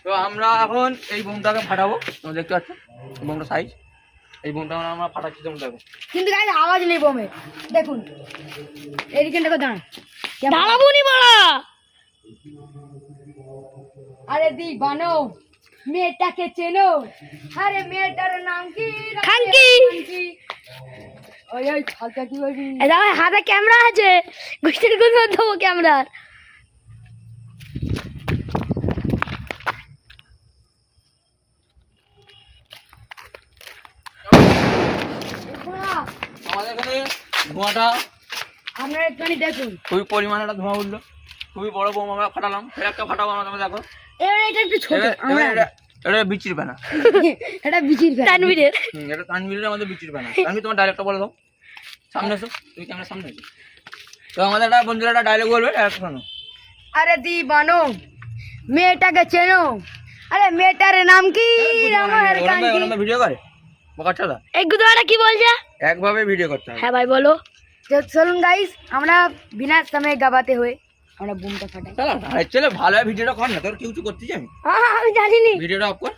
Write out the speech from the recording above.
তো আমরা এখন এই বোমটাকে ফাটাবো, তোমরা দেখতে পাচ্ছ বোমটা সাইজ। এই বোমটা আমরা ফাটাচ্ছি, তোমরা দেখো। কিন্তু গাইস আওয়াজ নেই বোমে, দেখুন এইখানটা দেখো, দাঁড়ান দাঁড়াবো নি বাড়া। আরে দি বানো মেয়েটাকে চেনো, আরে মেয়েটার নাম কি? খানকি। ওই ওই হালকা কি বলবি? এই দেখো হাতে ক্যামেরা আছে, গুষ্টির গুণ দেবো ক্যামেরা। আমাদের এখানে ধোঁয়াটা আপনারা একটুখানি দেখুন, খুবই পরিমাণে একটা ধোঁয়া উঠলো, খুবই বড় বোম আমরা ফাটালাম। ফের একটা ফাটাবো আমরা, তোমরা দেখো। এবার এটা একটু ছোট, আমরা এটা বিচির পানা, এটা বিচির ফ্যান। তানভীরের এটা তানভীরের আমাদের বিচির পানা। আমি তোমার ডায়লগটা বলে দাও, সামনে এসো, তুমি ক্যামেরার সামনে এসো। তো আমাদের একটা বন্ধুরা একটা ডায়লগ বলবে, ডায়লগটা শোনো। আরে দি বানো মেয়েটাকে চেনো, আরে মেয়েটার নাম কি? রামায়ের কান্তি। ভিডিও করে বকাচ্ছাদা, এই গুদোয়াটা কি বলছে? একভাবে ভিডিও করতে হবে। হ্যাঁ ভাই বলো। তো চলুন গাইস, আমরা বিনা সময়ে গাবাতে হয়ে আমরা বুমটা ফাটাই। চলো, ছেলে ভালো ভিডিওটা কর না, তোর কিছু করতেছি আমি। আমি জানিনি। ভিডিওটা অফ কর।